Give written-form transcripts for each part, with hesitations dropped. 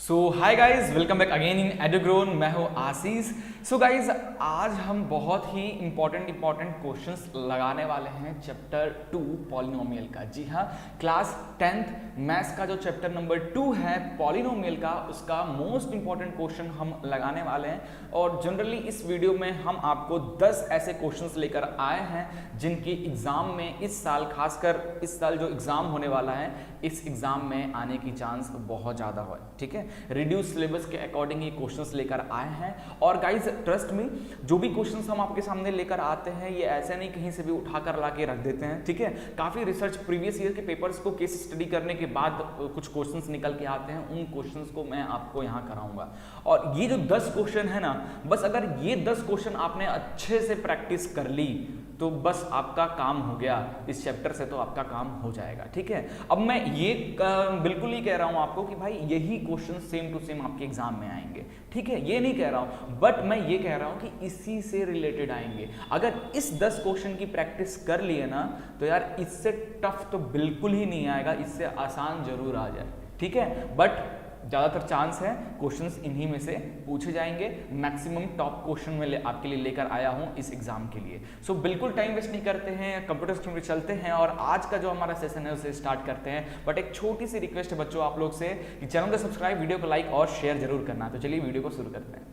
So hi guys, welcome back again in Edugrown. मैं हूँ आशीष। So guys, आज हम बहुत ही इंपॉर्टेंट क्वेश्चंस लगाने वाले हैं चैप्टर 2 पॉलिनोमियल का। जी हाँ, क्लास 10th मैथ्स का जो चैप्टर नंबर 2 है पॉलिनोमियल का, उसका मोस्ट इंपॉर्टेंट क्वेश्चन हम लगाने वाले हैं। और जनरली इस वीडियो में हम आपको 10 ऐसे क्वेश्चंस लेकर आए हैं जिनकी एग्जाम में इस साल, खासकर इस साल जो एग्जाम होने वाला है, इस एग्जाम में आने की चांस बहुत ज़्यादा है। ठीक है, रिड्यूस सिलेबस के अकॉर्डिंग ये क्वेश्चंस लेकर आए हैं। और गाइज ट्रस्ट मी, जो भी क्वेश्चंस हम आपके सामने लेकर आते हैं ये ऐसे नहीं कहीं से भी उठाकर ला के रख देते हैं। ठीक है, काफ़ी रिसर्च, प्रीवियस ईयर के पेपर्स को केस स्टडी करने के बाद कुछ क्वेश्चंस निकल के आते हैं, उन क्वेश्चंस को मैं आपको यहाँ कराऊंगा। और ये जो 10 क्वेश्चन है ना, बस अगर ये 10 क्वेश्चन आपने अच्छे से प्रैक्टिस कर ली तो बस आपका काम हो गया, इस चैप्टर से तो आपका काम हो जाएगा। ठीक है, अब मैं ये बिल्कुल ही कह रहा हूं आपको कि भाई यही क्वेश्चन सेम टू सेम आपके एग्जाम में आएंगे। ठीक है, ये नहीं कह रहा हूं, बट मैं ये कह रहा हूं कि इसी से रिलेटेड आएंगे। अगर इस 10 क्वेश्चन की प्रैक्टिस कर लिए ना तो यार इससे टफ तो बिल्कुल ही नहीं आएगा, इससे आसान जरूर आ जाए। ठीक है, बट ज़्यादातर चांस है क्वेश्चंस इन्हीं में से पूछे जाएंगे। मैक्सिमम टॉप क्वेश्चन में आपके लिए लेकर आया हूं इस एग्जाम के लिए। सो बिल्कुल टाइम वेस्ट नहीं करते हैं, कंप्यूटर स्क्रीन पे चलते हैं और आज का जो हमारा सेशन है उसे स्टार्ट करते हैं। बट एक छोटी सी रिक्वेस्ट है बच्चों आप लोग से कि चैनल को सब्सक्राइब, वीडियो को लाइक और शेयर जरूर करना। तो चलिए वीडियो को शुरू करते हैं।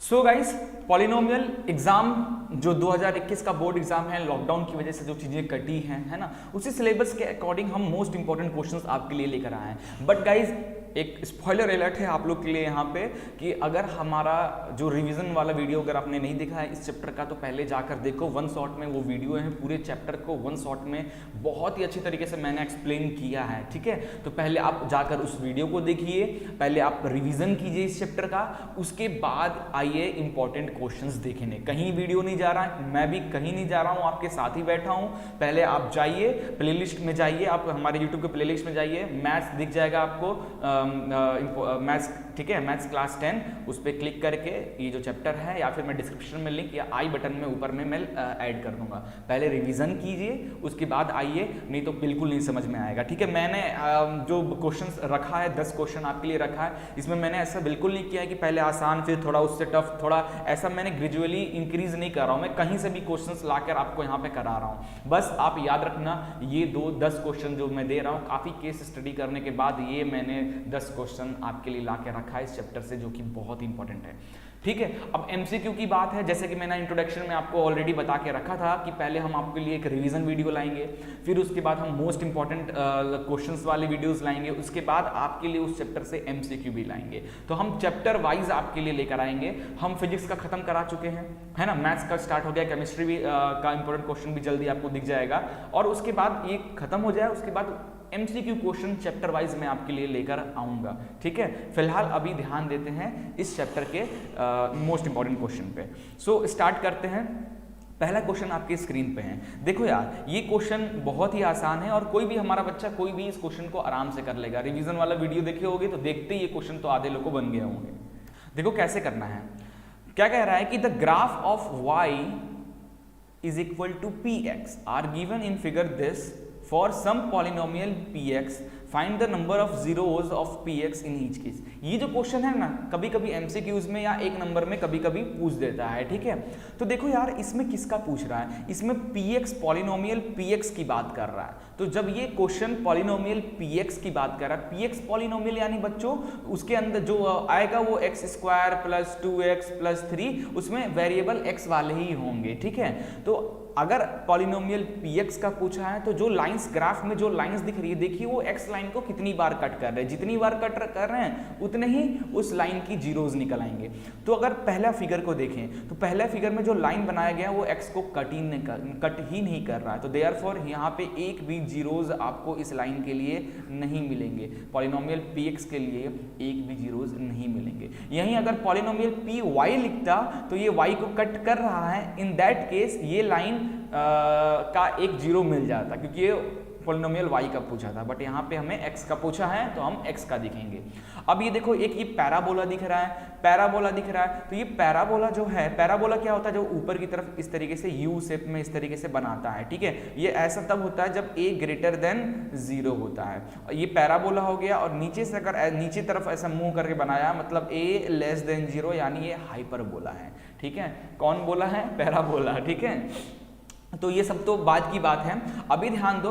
सो गाइस, पॉलिनोमियल एग्जाम जो 2021 का बोर्ड एग्जाम है, लॉकडाउन की वजह से जो चीज़ें कटी हैं, है ना, उसी सिलेबस के अकॉर्डिंग हम मोस्ट इंपॉर्टेंट क्वेश्चंस आपके लिए लेकर आए हैं। बट गाइस, एक स्पॉइलर अलर्ट है आप लोग के लिए यहाँ पे कि अगर हमारा जो रिवीजन वाला वीडियो अगर आपने नहीं देखा है इस चैप्टर का, तो पहले जाकर देखो। वन शॉट में वो वीडियो है, पूरे चैप्टर को वन शॉट में बहुत ही अच्छी तरीके से मैंने एक्सप्लेन किया है। ठीक है, तो पहले आप जाकर उस वीडियो को देखिए, पहले आप रिवीजन कीजिए इस चैप्टर का, उसके बाद आइए इंपॉर्टेंट क्वेश्चंस देखने। कहीं वीडियो नहीं जा रहा, मैं भी कहीं नहीं जा रहा हूँ, आपके साथ ही बैठा हूँ। पहले आप जाइए प्लेलिस्ट में, जाइए आप हमारे यूट्यूब के प्लेलिस्ट में जाइए, मैथ्स दिख जाएगा आपको, मैथ्स। ठीक है, मैथ्स क्लास 10, उस पर क्लिक करके ये जो चैप्टर है, या फिर मैं डिस्क्रिप्शन में लिंक या आई बटन में ऊपर में मैं ऐड कर दूंगा। पहले रिवीजन कीजिए, उसके बाद आइए, नहीं तो बिल्कुल नहीं समझ में आएगा। ठीक है, मैंने जो क्वेश्चंस रखा है, 10 क्वेश्चन आपके लिए रखा है, इसमें मैंने ऐसा बिल्कुल नहीं किया है कि पहले आसान फिर थोड़ा उससे टफ, थोड़ा ऐसा मैंने ग्रेजुअली इंक्रीज नहीं कर रहा हूँ। मैं कहीं से भी क्वेश्चंस लाकर आपको यहाँ पे करा रहा हूँ। बस आप याद रखना, ये 10 क्वेश्चन जो मैं दे रहा हूँ, काफ़ी केस स्टडी करने के बाद ये मैंने 10 क्वेश्चन आपके लिए ला के रखा है इस चैप्टर से, जो कि बहुत इंपॉर्टेंट है। ठीक है, अब एमसीक्यू की बात है। जैसे कि मैंने इंट्रोडक्शन में आपको ऑलरेडी बता के रखा था कि पहले हम आपके लिए एक रिवीजन वीडियो लाएंगे, फिर उसके बाद हम मोस्ट इंपॉर्टेंट क्वेश्चंस वाले वीडियोस लाएंगे, उसके बाद आपके लिए उस चैप्टर से एमसीक्यू भी लाएंगे। तो हम चैप्टर वाइज आपके लिए लेकर आएंगे। हम फिजिक्स का खत्म करा चुके हैं, है ना, मैथ्स का स्टार्ट हो गया, केमिस्ट्री भी का इंपॉर्टेंट क्वेश्चन भी जल्दी आपको दिख जाएगा। और उसके बाद ये खत्म हो जाए, उसके बाद एमसीक्यू क्वेश्चन चैप्टर वाइज मैं आपके लिए लेकर आऊंगा। ठीक है, फिलहाल अभी ध्यान देते हैं इस चैप्टर के मोस्ट इंपॉर्टेंट क्वेश्चन पे। सो स्टार्ट करते हैं। पहला क्वेश्चन आपकी स्क्रीन पे है। देखो यार, ये क्वेश्चन बहुत ही आसान है और कोई भी हमारा बच्चा, कोई भी इस क्वेश्चन को आराम से कर लेगा। रिवीजन वाला वीडियो देखे होगे तो देखते ही ये क्वेश्चन तो आधे लोग को बन गए होंगे। देखो कैसे करना है। क्या कह रहा है कि the graph of y is equal to px are given in figure this for some polynomial px, find the number of zeros of px in each case. ये जो क्वेश्चन है ना, कभी कभी एमसीक्यूज में या एक नंबर में कभी कभी पूछ देता है। ठीक है, तो देखो यार, इसमें किसका पूछ रहा है, इसमें px, पॉलिनोमियल px की बात कर रहा है। तो जब ये क्वेश्चन पॉलिनोमियल px की बात कर रहा है, px पॉलिनोमियल यानी बच्चों उसके अंदर जो आएगा वो x square plus 2x plus 3, उसमें वेरिएबल x वाले ही होंगे। ठीक है, तो अगर पॉलिनोमियल px का पूछा है तो जो लाइंस, ग्राफ में जो लाइंस दिख रही है, देखिए वो x लाइन को कितनी बार कट कर रहे हैं, जितनी बार कट कर रहे हैं उतने ही उस लाइन की जीरोज निकल आएंगे। तो अगर पहला फिगर को देखें तो पहला फिगर में जो लाइन बनाया गया है वो x को कट ही नहीं कर रहा है। तो देयरफॉर यहाँ पे एक भी जीरोज आपको इस लाइन के लिए नहीं मिलेंगे, पॉलिनोमियल px के लिए एक भी जीरोज नहीं मिलेंगे। यहीं अगर पॉलिनोमियल py लिखता तो ये y को कट कर रहा है, इन दैट केस ये लाइन का एक जीरो मिल जाता, क्योंकि ये पॉलिनोमियल y का पूछा था, बट यहाँ पे हमें x का पूछा है तो हम x का दिखेंगे। अब ये देखो एक ये पैराबोला दिख रहा है, पैराबोला दिख रहा है, तो ये पैराबोला जो है, पैराबोला क्या होता है, जो ऊपर की तरफ इस तरीके से यू शेप में इस तरीके से बनाता है, ठीक है। ये ऐसा तब होता है जब a ग्रेटर देन 0 होता है। ये पैराबोला हो गया, और नीचे से अगर नीचे तरफ ऐसा मुंह करके बनाया मतलब a लेस देन 0, यानी ये हाइपरबोला है, ठीक है। कौन बोला है? पैराबोला, ठीक है। तो ये सब तो बाद की बात है। अभी ध्यान दो,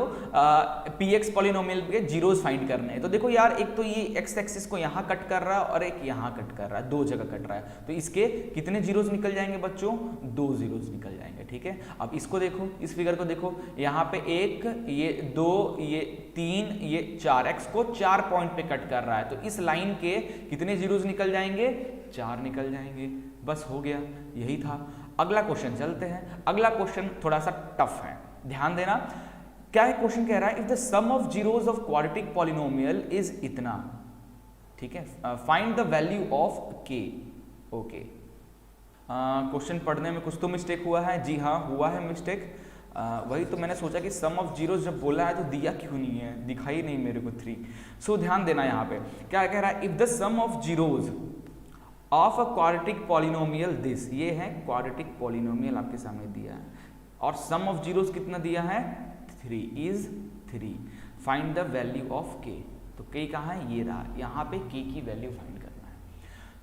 px पॉलिनोमियल के जीरोस फाइंड करने हैं। तो देखो यार, एक तो ये x एक्सिस को यहाँ कट कर रहा है और एक यहाँ कट कर रहा है, दो जगह कट रहा है, तो इसके कितने जीरोस निकल जाएंगे बच्चों? 2 जीरोस निकल जाएंगे, ठीक है। अब इसको देखो, इस फिगर को देखो, यहाँ पे 1, ये 2, ये 3, ये 4, x को 4 पॉइंट पे कट कर रहा है, तो इस लाइन के कितने जीरोस निकल जाएंगे? 4 निकल जाएंगे। बस हो गया, यही था। अगला क्वेश्चन चलते हैं। अगला क्वेश्चन थोड़ा सा टफ है, ध्यान देना। क्या है क्वेश्चन? कह रहा है if the sum of zeros of quadratic polynomial is इतना, ठीक है, find the value of k। Okay, question पढ़ने में कुछ तो मिस्टेक हुआ है। जी हाँ, हुआ है मिस्टेक। वही तो मैंने सोचा कि सम ऑफ जीरोस जब बोला है तो दिया क्यों नहीं है, दिखाई नहीं मेरे को 3। सो ध्यान देना, यहाँ पे क्या कह रहा है, if the sum of zeros of a quadratic polynomial this, ये है क्वाड्रेटिक पॉलिनोमियल आपके सामने दिया है, और सम ऑफ जीरोस कितना दिया है? 3 is 3। Find the value of k। तो k कहाँ है? ये रहा, यहाँ पे k की वैल्यू फाइंड करना है।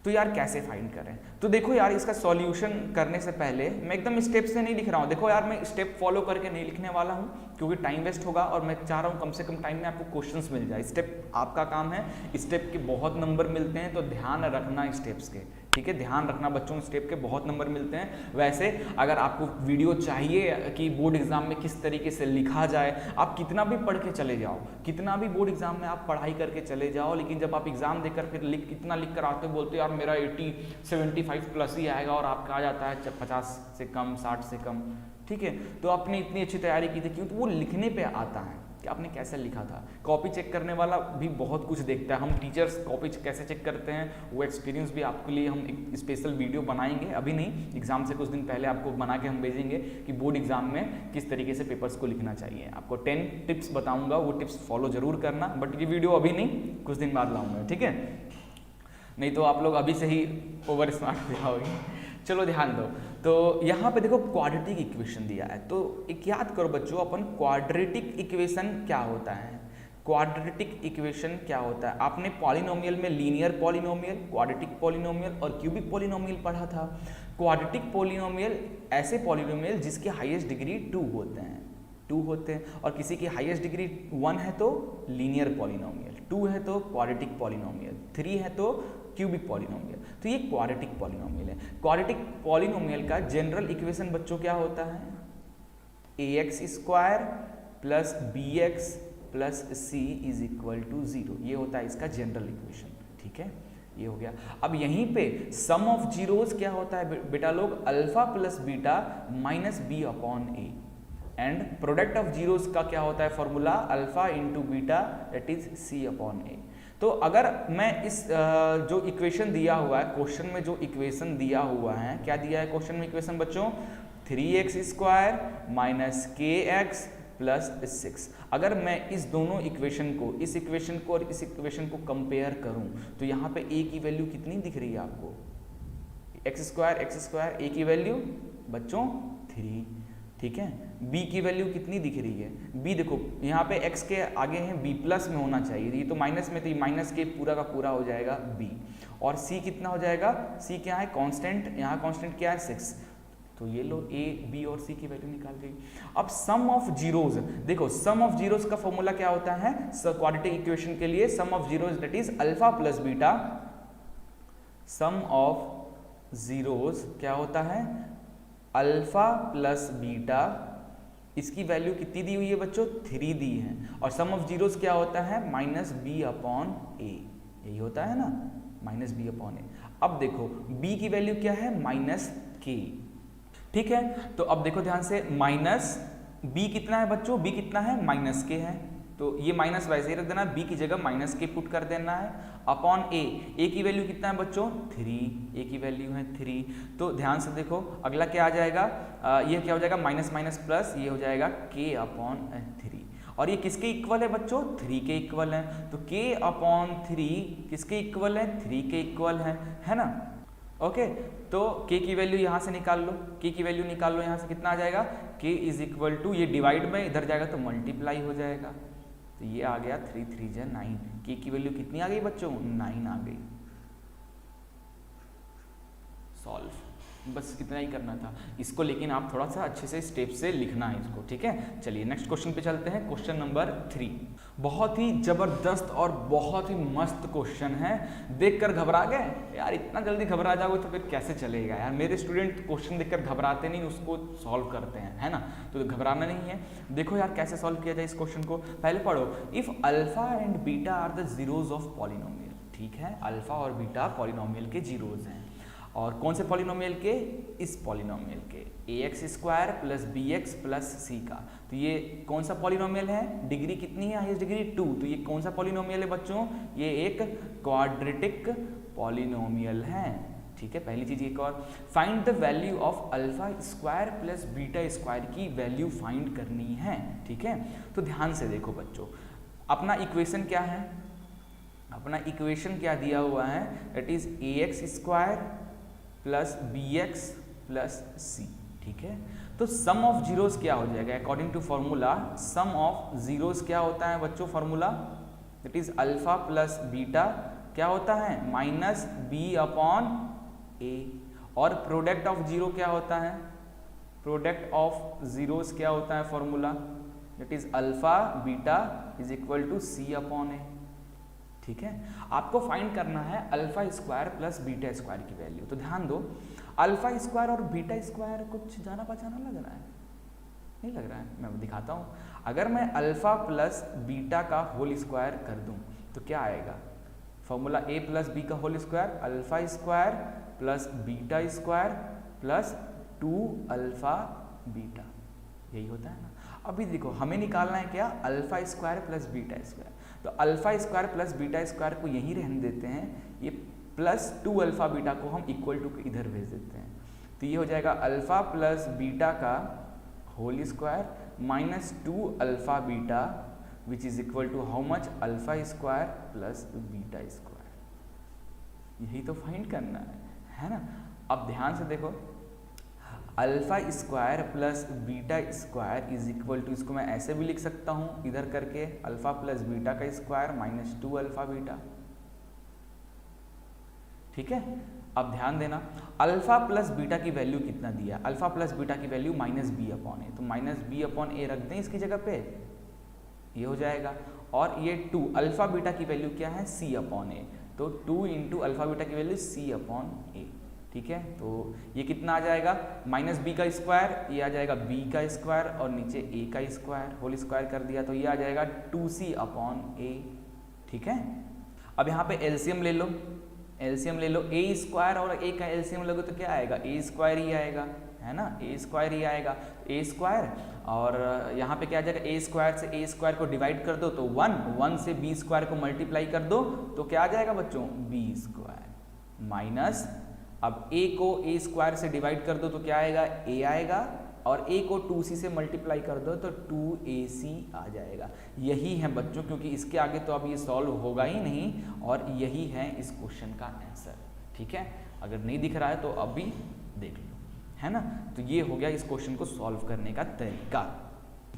तो यार कैसे फाइंड करें? तो देखो यार, इसका सॉल्यूशन करने से पहले मैं एकदम स्टेप से नहीं लिख रहा हूँ। देखो यार, मैं स्टेप फॉलो करके नहीं लिखने वाला हूँ क्योंकि टाइम वेस्ट होगा, और मैं चाह रहा हूँ कम से कम टाइम में आपको क्वेश्चंस मिल जाए। स्टेप आपका काम है, स्टेप के बहुत नंबर मिलते हैं, तो ध्यान रखना स्टेप्स के, ठीक है। ध्यान रखना बच्चों, स्टेप के बहुत नंबर मिलते हैं। वैसे अगर आपको वीडियो चाहिए कि बोर्ड एग्जाम में किस तरीके से लिखा जाए, आप कितना भी पढ़ के चले जाओ, कितना भी बोर्ड एग्जाम में आप पढ़ाई करके चले जाओ, लेकिन जब आप एग्जाम देकर फिर कितना लिख कर आते हो, बोलते हो यार मेरा 80 75 प्लस ही आएगा, और आपका आ जाता है 50 से कम, 60 से कम, ठीक है। तो आपने इतनी अच्छी तैयारी की थी, क्यों? तो वो लिखने पे आता है कि आपने कैसे लिखा था। कॉपी चेक करने वाला भी बहुत कुछ देखता है। हम टीचर्स कॉपी कैसे चेक करते हैं, वो एक्सपीरियंस भी आपके लिए हम एक स्पेशल वीडियो बनाएंगे, अभी नहीं, एग्जाम से कुछ दिन पहले आपको बना के हम भेजेंगे कि बोर्ड एग्जाम में किस तरीके से पेपर्स को लिखना चाहिए। आपको 10 टिप्स बताऊंगा, वो टिप्स फॉलो जरूर करना, बट ये वीडियो अभी नहीं, कुछ दिन बाद लाऊंगा, ठीक है। नहीं तो आप लोग अभी से ही ओवर स्मार्ट हो जाओगे। चलो ध्यान दो, तो यहाँ पे देखो क्वाड्रेटिक इक्वेशन दिया है, तो एक याद करो बच्चों, अपन क्वाड्रेटिक इक्वेशन क्या होता है? क्वाड्रेटिक इक्वेशन क्या होता है? आपने पॉलिनोमियल में लीनियर पॉलिनोमियल, क्वाड्रेटिक पॉलिनोमियल और क्यूबिक पॉलिनोमियल पढ़ा था। क्वाड्रेटिक पॉलिनोमियल ऐसे पॉलिनोमियल जिसके हाईएस्ट डिग्री 2 होते हैं, 2 होते हैं, और किसी की हाईएस्ट डिग्री 1 है तो लीनियर पॉलिनोमियल, 2 है तो क्वाड्रेटिक पॉलिनोमियल, 3 है तो क्यूबिक पॉलिनोमियल। तो ये क्वाड्रेटिक पॉलिनोमियल है। क्वाड्रेटिक पॉलिनोमियल का जनरल इक्वेशन बच्चों क्या होता है? ax² plus bx plus c is equal to 0। ये होता है इसका जनरल इक्वेशन, ठीक है। ये हो गया। अब यहीं पे सम ऑफ जीरोस क्या होता है बेटा लोग? Alpha plus beta minus b upon a, and product of zeros का क्या होता है formula? Alpha into beta that is c upon a। तो अगर मैं इस जो इक्वेशन दिया हुआ है क्वेश्चन में, जो इक्वेशन दिया हुआ है, क्या दिया है क्वेश्चन में इक्वेशन बच्चों? 3x² minus kx plus 6। अगर मैं इस दोनों इक्वेशन को, इस इक्वेशन को और इस इक्वेशन को कंपेयर करूं, तो यहाँ पे a की वैल्यू कितनी दिख रही है आपको? x², a की वैल्यू बच्चों 3, ठीक है। b की वैल्यू कितनी दिख रही है? b देखो यहाँ पे x के आगे है b प्लस में होना चाहिए, ये तो माइनस में, तो ये माइनस के पूरा का पूरा हो जाएगा b, और c कितना हो जाएगा? c क्या है? कांस्टेंट, यहाँ कांस्टेंट क्या है? 6। तो ये लो a, b और c की वैल्यू निकाल गई। अब सम ऑफ जीरोस देखो, सम ऑफ जीरोस का फॉर्मूला क्या होता है क्वाड्रेटिक इक्वेशन के लिए? Sum of zeros that is alpha plus beta. Sum of zeros क्या होता है? Alpha plus beta. इसकी वैल्यू कितनी दी हुई है बच्चों? 3 दी है। और सम ऑफ जीरोस क्या होता है? Minus b upon a। यही होता है ना, माइनस b अपॉन a। अब देखो b की वैल्यू क्या है? माइनस k, ठीक है। तो अब देखो ध्यान से, माइनस b कितना है बच्चों? b कितना है? माइनस k है, तो ये माइनस वैसे ही रख देना, b की जगह माइनस के पुट कर देना है, अपॉन a की वैल्यू कितना है बच्चों? 3, a की वैल्यू है 3। तो ध्यान से देखो अगला क्या आ जाएगा? ये क्या हो जाएगा? माइनस माइनस प्लस, ये हो जाएगा k अपॉन 3। और ये किसके इक्वल है बच्चों, 3 के इक्वल है। तो k अपॉन 3 किसके इक्वल है, 3 के इक्वल है ना। ओके, तो k की वैल्यू यहाँ से निकाल लो, k की वैल्यू निकाल लो, यहाँ से कितना आ जाएगा, k इज इक्वल टू, ये डिवाइड में इधर जाएगा तो मल्टीप्लाई हो जाएगा, तो ये आ गया 3 3 जा 9। k की वैल्यू कितनी आ गई बच्चों, 9 आ गई। सॉल्व, बस इतना ही करना था इसको, लेकिन आप थोड़ा सा अच्छे से स्टेप से लिखना है इसको, ठीक है। चलिए नेक्स्ट क्वेश्चन पे चलते हैं, क्वेश्चन नंबर 3। बहुत ही जबरदस्त और बहुत ही मस्त क्वेश्चन है। देखकर घबरा गए यार, इतना जल्दी घबरा जाओगे तो फिर कैसे चलेगा यार। मेरे स्टूडेंट क्वेश्चन देखकर घबराते नहीं, उसको सॉल्व करते हैं, है ना, तो घबराना नहीं है। देखो यार कैसे सॉल्व किया जाए इस क्वेश्चन को, पहले पढ़ो। If alpha and beta are the zeros of polynomial, ठीक है, अल्फा और बीटा पॉलिनोमियल के जीरोज हैं, और कौन से पॉलिनोमियल के, इस पॉलिनोमियल के ax square plus bx plus c का। तो ये कौन सा पॉलिनोमियल है, डिग्री कितनी है, हाईएस्ट डिग्री 2, तो ये कौन सा पॉलिनोमियल है बच्चों, ये एक क्वाड्रेटिक पॉलिनोमियल है, ठीक है। पहली चीज एक और, find the value of alpha square plus beta square की वैल्यू फाइंड करनी है, ठीक है। तो ध्यान से देखो बच्चों, अपना इक्वेशन क्या है, अपना इक्वेशन क्या दिया हुआ है, that is ax square plus bx plus c, ठीक है। तो सम ऑफ जीरोस क्या हो जाएगा, according to formula sum of zeros क्या होता है बच्चों, formula that is alpha plus beta क्या होता है, माइनस b अपॉन a, और प्रोडक्ट ऑफ जीरो क्या होता है, प्रोडक्ट ऑफ जीरोस क्या होता है, formula that is alpha beta is equal to c upon a, ठीक है। आपको फाइंड करना है alpha square plus beta square की वैल्यू। तो ध्यान दो, अल्फा स्क्वायर और बीटा स्क्वायर कुछ जाना पहचाना लग रहा है, नहीं लग रहा है, मैं दिखाता हूँ। अगर मैं अल्फा प्लस बीटा का होल स्क्वायर कर दूं तो क्या आएगा, फॉर्मूला a प्लस बी का whole square, alpha square plus beta square plus 2 alpha beta, यही होता है ना। अभी देखो हमें निकालना है क्या, alpha square plus beta square. तो alpha square plus beta square को यहीं रहने देते हैं, ये प्लस 2 अल्फा बीटा को हम इक्वल टू इधर भेज देते हैं। तो ये हो जाएगा अल्फा प्लस बीटा का whole square minus 2 alpha beta which is equal to how much, alpha square plus beta square. यही तो फाइंड करना है ना। अब ध्यान से देखो, alpha square plus beta square is equal to, इसको मैं ऐसे भी लिख सकता हूं इधर करके, अल्फा प्लस बीटा का स्क्वायर माइनस 2 अल्फा बीटा, ठीक है। अब ध्यान देना, अल्फा प्लस बीटा की वैल्यू कितना दिया, अल्फा प्लस बीटा की value minus b upon a, तो माइनस बी अपॉन ए रख दें इसकी जगह पे, ये हो जाएगा। और ये 2 अल्फा बीटा की वैल्यू क्या है, सी अपॉन ए, तो 2 इंटू अल्फा बीटा की वैल्यू सी अपॉन ए, ठीक है। तो ये कितना आ जाएगा, माइनस बी का स्क्वायर, ये आ जाएगा बी का स्क्वायर और नीचे ए का स्क्वायर, होल स्क्वायर कर दिया तो ये आ जाएगा 2c अपॉन ए, ठीक है। अब यहाँ पे एलसीएम ले लो, एलसीएम ले लो, ए स्क्वायर और ए का एलसीएम लोगे तो क्या आएगा, ए स्क्वायर ही आएगा, है ना, ए स्क्वायर ही आएगा। ए स्क्वायर और यहाँ पे क्या आ जाएगा, ए स्क्वायर से ए स्क्वायर को डिवाइड कर दो तो 1 से बी स्क्वायर को मल्टीप्लाई कर दो तो क्या आ जाएगा बच्चों, बी स्क्वायर माइनस, अब a को a स्क्वायर से डिवाइड कर दो तो क्या आएगा, a आएगा, और a को 2c से मल्टीप्लाई कर दो तो 2ac आ जाएगा। यही है बच्चों, क्योंकि इसके आगे तो अब ये सॉल्व होगा ही नहीं, और यही है इस क्वेश्चन का आंसर, ठीक है। अगर नहीं दिख रहा है तो अभी देख लो, है ना। तो ये हो गया इस क्वेश्चन को सॉल्व करने का तरीका।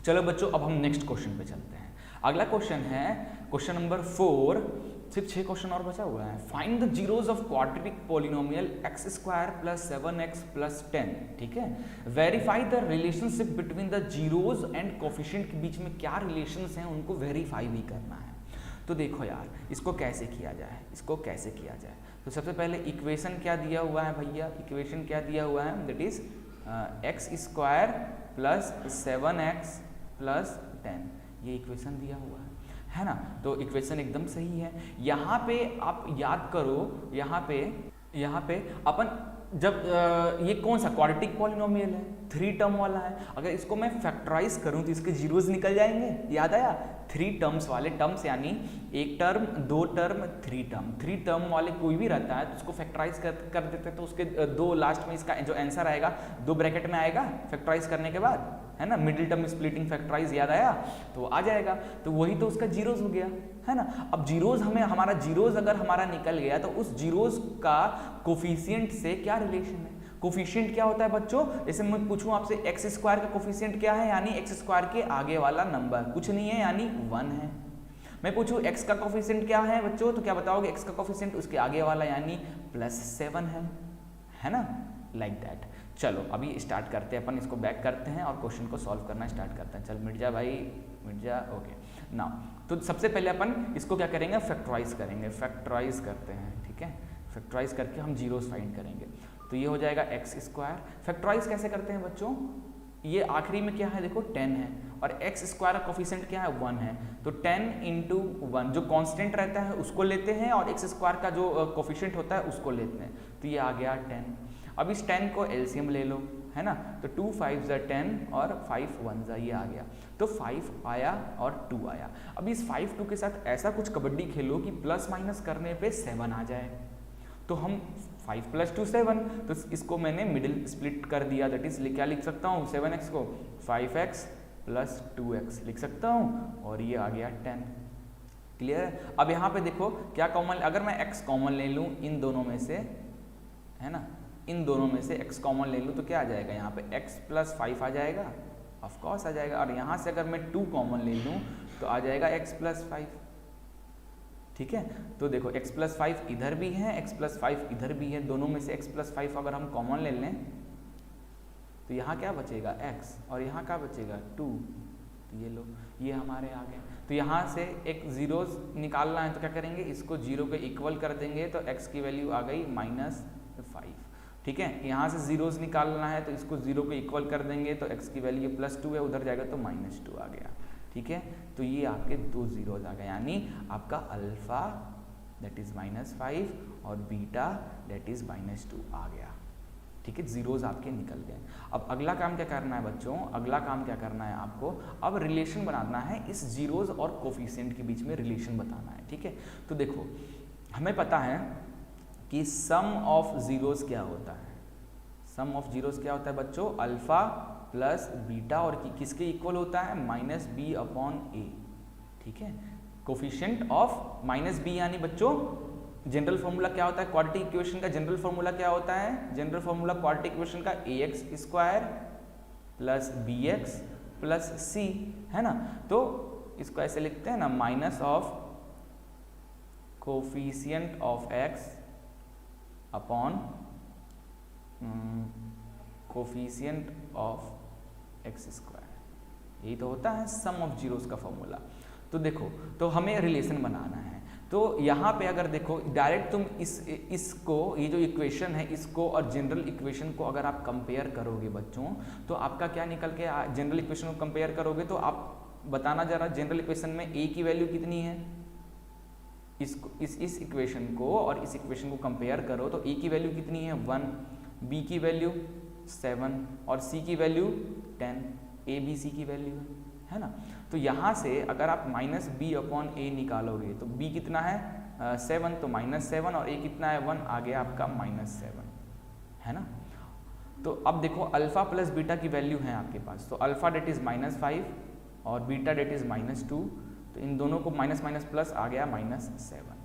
चलो बच्चों, अब हम नेक्स्ट क्वेश्चन पे चलते हैं। अगला क्वेश्चन है क्वेश्चन नंबर 4, सिर्फ 6 क्वेश्चन और बचा हुआ है। Find the zeros of quadratic polynomial x square plus 7x plus 10, ठीक है। Verify the relationship between the zeros and coefficient के बीच में क्या रिलेशंस हैं उनको वेरीफाई भी करना है। तो देखो यार, इसको कैसे किया जाए, इसको कैसे किया जाए। तो सबसे पहले इक्वेशन क्या दिया हुआ है भैया, इक्वेशन क्या दिया हुआ है, that is x square plus 7x plus 10, ये इक्वेशन दिया हुआ है ना। तो इक्वेशन एकदम सही है। यहाँ पे आप याद करो, यहाँ पे अपन जब ये कौन सा क्वाड्रेटिक पॉलिनोमियल है, 3 टर्म वाला है, अगर इसको मैं फैक्टराइज करूँ तो इसके जीरोज निकल जाएंगे, याद आया, 3 टर्म्स वाले, टर्म्स यानी एक टर्म, 2 टर्म, 3 टर्म, 3 टर्म वाले कोई भी रहता है तो उसको फैक्टराइज कर देते हैं, तो उसके 2 लास्ट में इसका जो आंसर आएगा 2 ब्रैकेट में आएगा फैक्टराइज करने के बाद, है ना, मिडिल टर्म स्प्लिटिंग फैक्टराइज याद आया तो आ जाएगा, तो वही तो उसका जीरोज हो गया, है ना। अब जीरोज हमारा जीरोज अगर हमारा निकल गया तो उस जीरोज का कोफिशिएंट से क्या रिलेशन है। कोफिशिएंट क्या होता है बच्चों, जैसे मैं पूछूं आपसे एक्स स्क्वायर का कोफिशिएंट क्या है, यानी एक्स स्क्वायर के आगे वाला नंबर कुछ नहीं है यानी 1 है। मैं पूछूं एक्स का कोफिशिएंट क्या है बच्चों, तो क्या बताओगे, एक्स का कोफिशिएंट उसके आगे वाला यानी +7 है ना, लाइक दैट। चलो अभी स्टार्ट करते हैं अपन, इसको बैक करते हैं और क्वेश्चन को सॉल्व करना स्टार्ट करते हैं। चल मिट जा भाई, मिट जा, ओके नाउ। तो सबसे पहले अपन इसको क्या करेंगे, फैक्टराइज करेंगे, फैक्टराइज करते हैं, ठीक है। फैक्टराइज करके हम जीरोस फाइंड करेंगे, तो ये हो जाएगा एक्स स्क्वायर। फैक्टराइज कैसे करते हैं बच्चों, ये आखिरी में क्या है देखो 10 है और एक्स स्क्वायर का कोफिशिएंट क्या है 1 है, तो 10 × 1 जो कांस्टेंट रहता है उसको लेते हैं और एक्स स्क्वायर का जो कोफिशिएंट होता है उसको लेते हैं, तो ये आ गया 10। अब इस 10 को एलसीएम ले लो, है ना, तो 2 5 = 10 और 5 1 ये आ गया, तो 5 आया और 2 आया। अब इस 5 2 के साथ ऐसा कुछ कबड्डी खेलो कि प्लस माइनस करने पे 7 आ जाए, तो हम 5 + 2 7, तो इसको मैंने मिडिल स्प्लिट कर दिया, दैट इज क्या लिख सकता हूँ 7x को 5x + 2x लिख सकता हूँ और ये आ गया 10। क्लियर है। अब यहाँ पे देखो क्या कॉमन, अगर मैं x कॉमन ले लूँ इन दोनों में से, है ना, इन दोनों में से x कॉमन ले लूँ तो क्या आ जाएगा, यहाँ पे x + 5 आ जाएगा, ऑफ कोर्स आ जाएगा। और यहाँ से अगर मैं 2 कॉमन ले लूँ तो आ जाएगा x + 5, ठीक है। तो देखो x + 5 इधर भी है, x + 5 इधर भी है, दोनों में से x + 5 अगर हम कॉमन ले लें तो यहाँ क्या बचेगा x और यहाँ क्या बचेगा 2, तो ये लो ये हमारे आ गए। तो यहाँ से एक जीरोस निकालना है तो क्या करेंगे, इसको 0 के इक्वल कर देंगे, तो x की वैल्यू आ गई -5, ठीक है। यहाँ से जीरोस निकालना है तो इसको 0 के इक्वल कर देंगे, तो x की वैल्यू +2 है, उधर जाएगा तो -2 आ गया, ठीक है। तो ये आपके 2 जीरोस आ गए, यानी आपका अल्फा दैट इज -5 और बीटा दैट इज -2 आ गया, ठीक है। जीरोस आपके निकल गए। अब अगला काम क्या करना है बच्चों, अगला काम क्या करना है आपको, अब रिलेशन बनाना है, इस जीरोस और कोफिशिएंट के बीच में रिलेशन बताना है, ठीक है। तो देखो हमें पता है कि सम ऑफ जीरोस क्या होता है, सम ऑफ जीरोस क्या होता है बच्चों, अल्फा प्लस बीटा, और किसके इक्वल होता है -b/a, ठीक है। कोफिशिएंट ऑफ -b यानी बच्चों जनरल फॉर्मूला क्या होता है, क्वाड्रेटिक इक्वेशन का जनरल फॉर्मूला क्या होता है, जनरल फॉर्मूला क्वाड्रेटिक इक्वेशन का ax² + bx + c, है ना। तो इसको ऐसे लिखते हैं ना, minus of coefficient of x upon coefficient of x², यही तो होता है सम ऑफ जीरोस का फॉर्मूला। तो देखो तो हमें रिलेशन बनाना है, तो यहाँ पे अगर देखो डायरेक्ट तुम इसको ये जो इक्वेशन है इसको और जनरल इक्वेशन को अगर आप कंपेयर करोगे बच्चों, तो आपका क्या निकल के, जनरल इक्वेशन को कंपेयर करोगे तो आप बताना जरा जनरल इक्वेशन में a की वैल्यू कितनी है, इसको इस इक्वेशन को और इस इक्वेशन को कंपेयर करो तो a की वैल्यू कितनी है 1, b की वैल्यू 7 और c की वैल्यू 10, a b c की वैल्यू है ना। तो यहाँ से अगर आप -b/a निकालोगे तो b कितना है 7, तो -7 और a कितना है 1, आ गया आपका -7, है ना। तो अब देखो अल्फा प्लस बीटा की वैल्यू है आपके पास, तो अल्फा डेट इज -5 और बीटा डेट इज -2, तो इन दोनों को माइनस माइनस प्लस आ गया -7,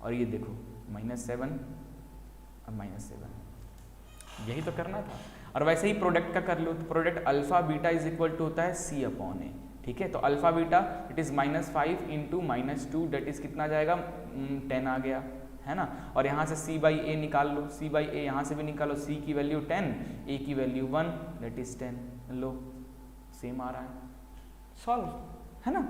और ये देखो -7 और -7, यही तो करना था। और वैसे ही प्रोडक्ट का कर लो, तो product alpha beta is equal to होता है c/a, ठीक है। तो alpha beta it is -5 × -2 that is कितना जाएगा 10 आ गया, है ना। और यहाँ से c/a निकाल लो, c/a यहाँ से भी निकालो, c की वैल्यू 10, a की वैल्यू 1 डेट इज 10, लो सेम आ रहा है, सॉल्व, है ना।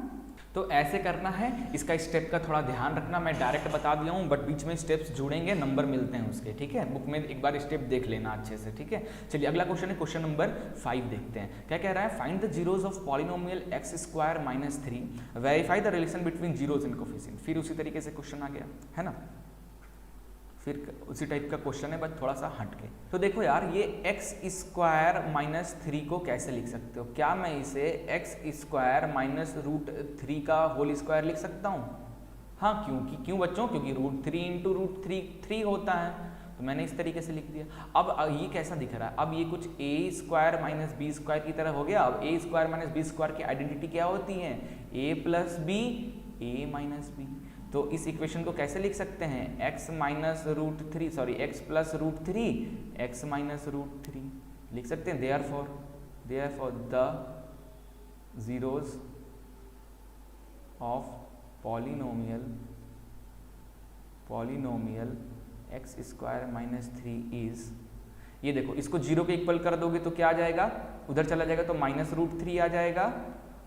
तो ऐसे करना है, इसका स्टेप का थोड़ा ध्यान रखना, मैं डायरेक्ट बता दिया हूँ बट बीच में स्टेप्स जुड़ेंगे, नंबर मिलते हैं उसके, ठीक है। बुक में एक बार स्टेप देख लेना अच्छे से, ठीक है। चलिए अगला क्वेश्चन है, क्वेश्चन नंबर 5 देखते हैं क्या कह रहा है। Find the zeros of polynomial x² - 3, verify the relation between zeros and coefficient. फिर उसी तरीके से क्वेश्चन आ गया, है ना। फिर उसी टाइप का क्वेश्चन है बस थोड़ा सा हट के। तो देखो यार, ये एक्स स्क्वायर माइनस 3 को कैसे लिख सकते हो? क्या मैं इसे एक्स स्क्वायर माइनस रूट 3 का होल स्क्वायर लिख सकता हूँ? हाँ, क्यों बच्चों? क्योंकि रूट 3 इंटू रूट 3 होता है, तो मैंने इस तरीके से लिख दिया। अब ये कैसा दिख रहा है? अब ये कुछ a square minus b square की तरह हो गया। अब a square minus b square की आइडेंटिटी क्या होती है? A plus b, a minus b. तो इस इक्वेशन को कैसे लिख सकते हैं? x minus root 3, sorry x plus root 3, x minus root 3 लिख सकते हैं। Therefore the zeros of polynomial x square minus 3 is, ये देखो, इसको 0 के इक्वल कर दोगे तो क्या आ जाएगा? उधर चला जाएगा तो माइनस रूट 3 आ जाएगा,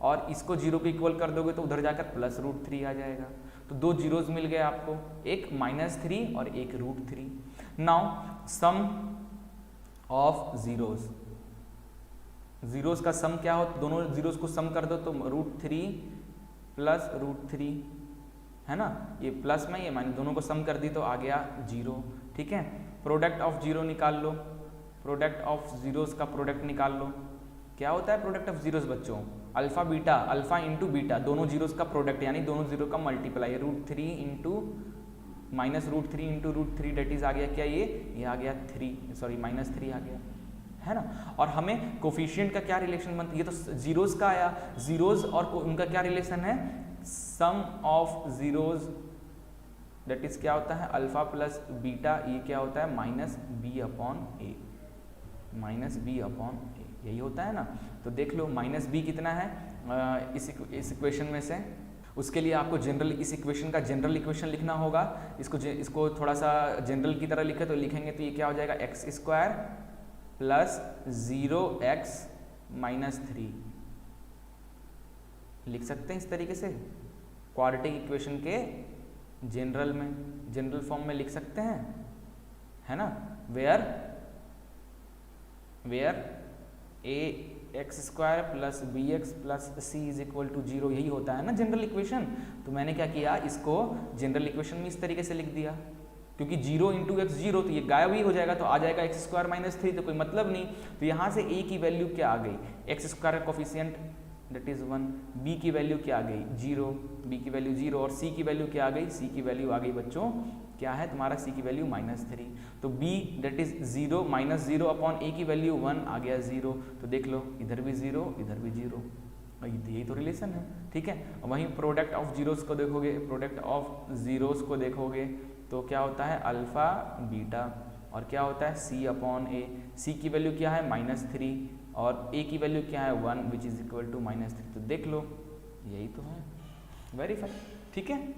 और इसको 0 के इक्वल कर दोगे तो उधर जाकर प्लस रूट 3 आ जाएगा। तो दो जीरोज मिल गए आपको, एक माइनस 3 और एक root 3। Now sum of zeros का सम क्या हो? दोनों जीरोज को सम कर दो तो रूट 3 प्लस रूट 3 है ना, ये प्लस में ये माइनस, दोनों को सम कर दी तो आ गया 0। ठीक है, प्रोडक्ट ऑफ जीरो निकाल लो, प्रोडक्ट ऑफ जीरोज का प्रोडक्ट निकाल लो। क्या होता है प्रोडक्ट ऑफ जीरोज बच्चों? Alpha beta, alpha into beta, दोनों जीरोज का प्रोडक्ट यानी दोनों जीरो का multiply, root 3 into minus root 3 into root 3 that is आ गया क्या? ये आ गया 3, सॉरी माइनस 3 आ गया, है ना। और हमें कोफिशिएंट का क्या रिलेशन बनता है? ये तो जीरोज का आया, जीरोज और उनका क्या रिलेशन है? Sum of zeros that is क्या होता है? अल्फा प्लस बीटा, ये क्या होता है? माइनस बी अपॉन ए, माइनस बी अपॉन ए, यही होता है ना। तो देख लो माइनस बी कितना है इस इक्वेशन में से। उसके लिए आपको जनरल, इस इक्वेशन का जनरल इक्वेशन लिखना होगा। इसको थोड़ा सा जनरल की तरह लिखे तो लिखेंगे तो ये क्या हो जाएगा? X square plus 0x minus 3 लिख सकते हैं इस तरीके से। क्वाड्रेटिक इक्वेशन के जनरल में, जनरल फॉर्म में लिख सकते हैं, है ना। Where a x square plus b x plus c is equal to 0, यही होता है ना जनरल इक्वेशन। तो मैंने क्या किया, इसको जनरल इक्वेशन में इस तरीके से लिख दिया, क्योंकि 0 इंटू एक्स 0, तो ये गायब ही हो जाएगा, तो आ जाएगा एक्स स्क्वायर माइनस 3, तो कोई मतलब नहीं। तो यहाँ से ए की वैल्यू क्या आ गई? एक्स स्क्वायर का कोफिशिएंट दैट इज 1, बी की वैल्यू क्या आ गई? 0, बी की वैल्यू 0, और सी की वैल्यू क्या आ गई? सी की वैल्यू आ गई बच्चों क्या है तुम्हारा? सी की वैल्यू माइनस 3। तो b that is 0 minus 0 upon a की वैल्यू 1 आ गया 0। तो देख लो इधर भी 0 इधर भी 0, यही तो रिलेशन है। ठीक है, वहीं प्रोडक्ट ऑफ जीरोस को देखोगे, प्रोडक्ट ऑफ जीरोस को देखोगे तो क्या होता है? अल्फा बीटा, और क्या होता है? सी अपॉन ए। सी की वैल्यू क्या है? माइनस 3, और ए की वैल्यू क्या है? 1 which is equal to minus 3। तो देख लो यही तो है, वेरीफाई। ठीक है,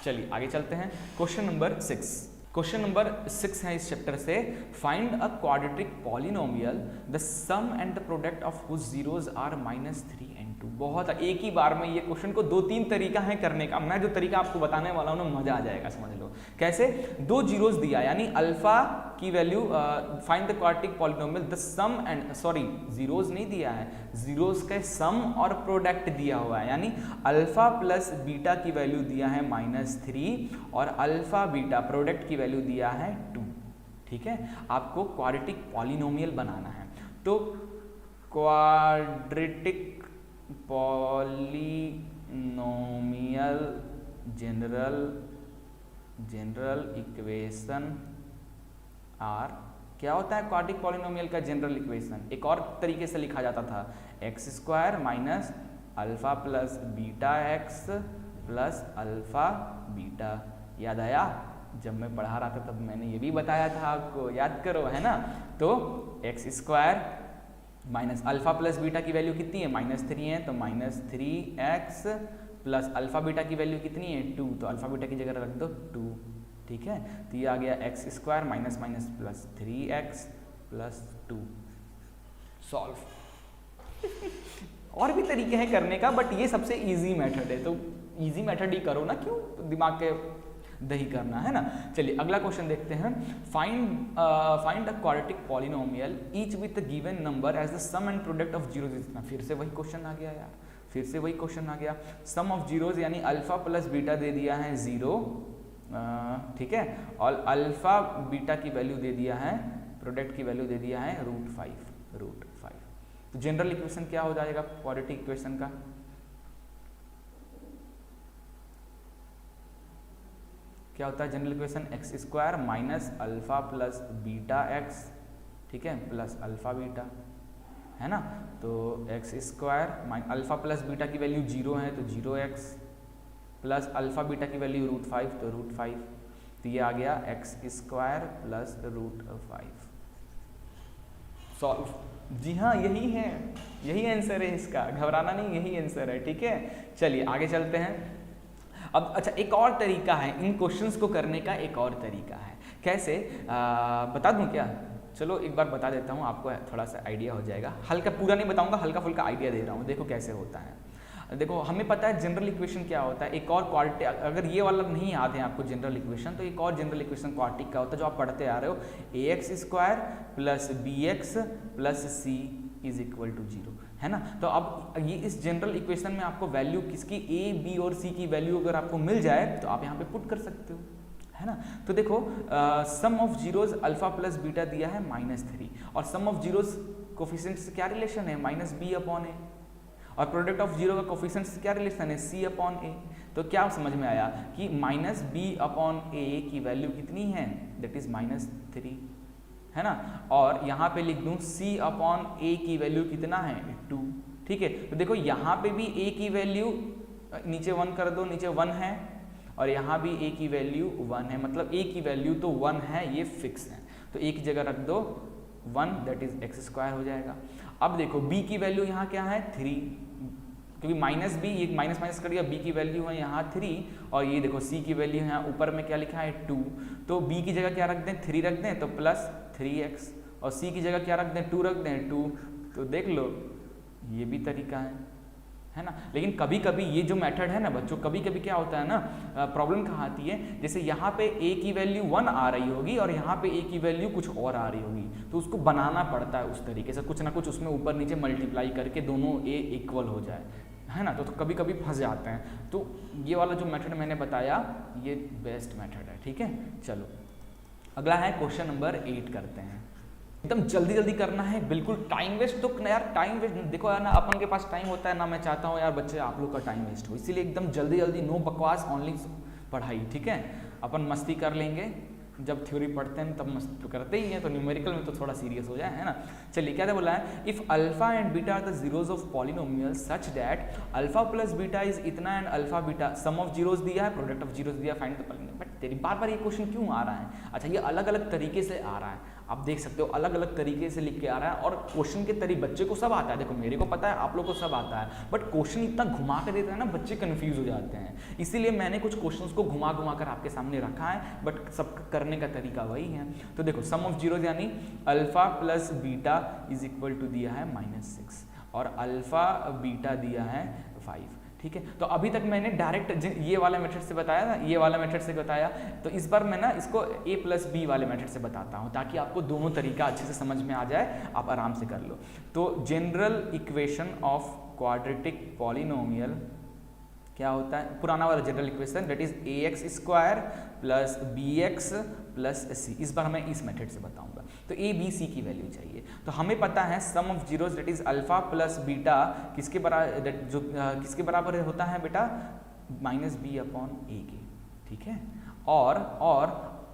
चलिए आगे चलते हैं। क्वेश्चन नंबर 6, क्वेश्चन नंबर 6 है इस चैप्टर से। Find a quadratic polynomial the sum and the product of whose zeros are minus 3 and 2। बहुत एक ही बार में ये क्वेश्चन को 2-3 तरीका है करने का। मैं जो तरीका आपको बताने वाला हूँ ना, मजा आ जाएगा, समझ लो कैसे। दो जीरोज दिया, यानी अल्फा की value, find the quadratic polynomial the sum and, sorry zeros नहीं दिया है, जीरोज के सम और प्रोडक्ट दिया हुआ है, यानी अल्फा प्लस बीटा की वैल्यू दिया है माइनस 3 और अल्फा बीटा प्रोडक्ट की वैल्यू दिया है 2। ठीक है, आपको क्वाड्रेटिक पॉलिनोमियल बनाना है। तो quadratic polynomial general equation or, क्या होता है क्वाड्रेटिक पॉलिनोमियल का जनरल इक्वेशन? एक और तरीके से लिखा जाता था, x square minus alpha plus beta x plus alpha beta. याद आया? जब मैं पढ़ा रहा था तब मैंने ये भी बताया था आपको, याद करो, है ना। तो x square minus alpha plus beta की वैल्यू कितनी है? माइनस 3 है, तो minus 3x plus alpha beta की वैल्यू कितनी है? 2, तो अल्फा बीटा की जगह रख दो 2। ठीक है, तो ये आ गया x square minus minus plus 3x plus 2। Solve. और भी तरीके हैं करने का, बट ये सबसे इजी मेथड है, तो इजी मेथड ही करो ना, क्यों दिमाग के दही करना, है ना। चलिए अगला क्वेश्चन देखते हैं। Find a quadratic polynomial each with the given number as the sum and product of zeros. इतना फिर से वही क्वेश्चन आ गया यार, फिर से वही क्वेश्चन आ गया। सम ऑफ जीरोज यानी अल्फा प्लस बीटा दे दिया है 0, ठीक है, और अल्फा बीटा की वैल्यू दे दिया है, प्रोडक्ट की वैल्यू दे दिया है √5। तो जनरल इक्वेशन क्या हो जाएगा क्वाड्रेटिक इक्वेशन का? क्या होता है general equation? x² minus alpha plus beta x, ठीक है, प्लस अल्फा बीटा, है ना। तो x² minus alpha plus beta की वैल्यू 0 है तो 0x प्लस अल्फा बीटा की वैल्यू √5 तो √5। तो ये आ गया x² प्लस √5। सॉल्व। जी हाँ, यही है, यही आंसर है इसका, घबराना नहीं, यही आंसर है, ठीक है। चलिए आगे चलते हैं। अब अच्छा, एक और तरीका है इन क्वेश्चंस को करने का, एक और तरीका है कैसे, बता दूं क्या? चलो एक बार बता देता हूँ, आपको थोड़ा सा आइडिया हो जाएगा। हल्का पूरा नहीं बताऊंगा, हल्का फुल्का आइडिया दे रहा हूँ। देखो कैसे होता है। देखो हमें पता है जनरल इक्वेशन क्या होता है। एक और क्वाड्रेटिक, अगर ये वाला नहीं याद है आपको जनरल इक्वेशन, तो एक और जनरल इक्वेशन क्वाड्रेटिक का होता है जो आप पढ़ते आ रहे हो, ax² plus bx plus c is equal to 0, है ना। तो अब ये इस जनरल इक्वेशन में आपको वैल्यू किसकी, a, b और c की वैल्यू अगर आपको मिल जाए तो आप यहाँ पे पुट कर सकते हो, है ना। तो देखो sum of zeros alpha plus beta दिया है -3, और सम ऑफ जीरोज कोफिशिएंट से क्या रिलेशन है, -b/a, और प्रोडक्ट ऑफ जीरो का कोफिशिएंट से क्या रिलेशन है, c/a। तो क्या समझ में आया कि -b/a की वैल्यू कितनी है, दैट इज -3, है ना। और यहाँ पे लिख दूं c/a की वैल्यू कितना है, 2, ठीक है। तो देखो यहाँ पे भी a की वैल्यू नीचे 1 कर दो, नीचे 1 है, और यहाँ भी a की वैल्यू 1 है, मतलब a की वैल्यू तो 1 है, ये फिक्स है। तो a की जगह रख दो 1, दैट इज x² हो जाएगा। अब देखो b की वैल्यू यहाँ क्या है, 3, क्योंकि -b, ये माइनस माइनस कर दिया, b की वैल्यू है यहाँ 3, और ये देखो c की वैल्यू यहाँ ऊपर में क्या लिखा है, 2। तो b की जगह क्या रख दें, 3 रख दें, तो प्लस 3x, और c की जगह क्या रख दें, 2 रख दें, 2। तो देख लो ये भी तरीका है ना। लेकिन कभी कभी ये जो मेथड है ना बच्चों, कभी कभी क्या होता है ना, प्रॉब्लम कहाँ आती है, जैसे यहाँ पे a की वैल्यू 1 आ रही होगी और यहाँ पे a की वैल्यू कुछ और आ रही होगी, तो उसको बनाना पड़ता है उस तरीके से, कुछ ना कुछ उसमें ऊपर नीचे मल्टीप्लाई करके दोनों a इक्वल हो जाए, है ना। तो कभी कभी फंस जाते हैं। तो ये वाला जो मेथड मैंने बताया ये बेस्ट मेथड है, ठीक है। चलो अगला है क्वेश्चन नंबर 8 करते हैं। एकदम जल्दी जल्दी करना है, बिल्कुल टाइम वेस्ट तो यार, टाइम वेस्ट देखो यार ना, अपन के पास टाइम होता है ना, मैं चाहता हूँ यार बच्चे आप लोग का टाइम वेस्ट हो, इसीलिए एकदम जल्दी जल्दी, नो बकवास, ओनली पढ़ाई, ठीक है। अपन मस्ती कर लेंगे, जब थ्योरी पढ़ते हैं तब मस्ती तो करते ही हैं, तो न्यूमेरिकल में तो थोड़ा सीरियस हो जाए, है ना। चलिए क्या बोला है, if alpha and beta are the zeros of polynomial such that alpha plus beta is इतना and alpha beta, sum of zeros दिया है, प्रोडक्ट ऑफ जीरोज दिया, फाइंड द पॉलिनोमियल। बट तेरी बार बार ये क्वेश्चन क्यों आ रहा है? अच्छा, ये अलग अलग तरीके से आ रहा है, आप देख सकते हो अलग अलग तरीके से लिख के आ रहा है, और क्वेश्चन के तरीके बच्चे को सब आता है, देखो मेरे को पता है, आप लोग को सब आता है, बट क्वेश्चन इतना घुमा के देता है ना, बच्चे कंफ्यूज हो जाते हैं। इसीलिए मैंने कुछ क्वेश्चंस को घुमा घुमा कर आपके सामने रखा है, बट सब करने का तरीका वही है। तो देखो सम ऑफ जीरोज यानी alpha plus beta is equal to दिया है -6, और अल्फा बीटा दिया है 5, ठीक है। तो अभी तक मैंने डायरेक्ट ये वाला मेथड से बताया ना, ये वाला मेथड से बताया, तो इस बार मैं ना इसको a प्लस बी वाले मेथड से बताता हूँ, ताकि आपको दोनों तरीका अच्छे से समझ में आ जाए, आप आराम से कर लो। तो general equation of quadratic polynomial क्या होता है, पुराना वाला general equation, that is ax² plus bx plus c। इस बार मैं इस मेथड से बताऊंगा। तो a b c की वैल्यू चाहिए, तो हमें पता है sum of zeros that is alpha plus beta किसके बराबर, जो किसके बराबर होता है बेटा, -b/a के, ठीक है। और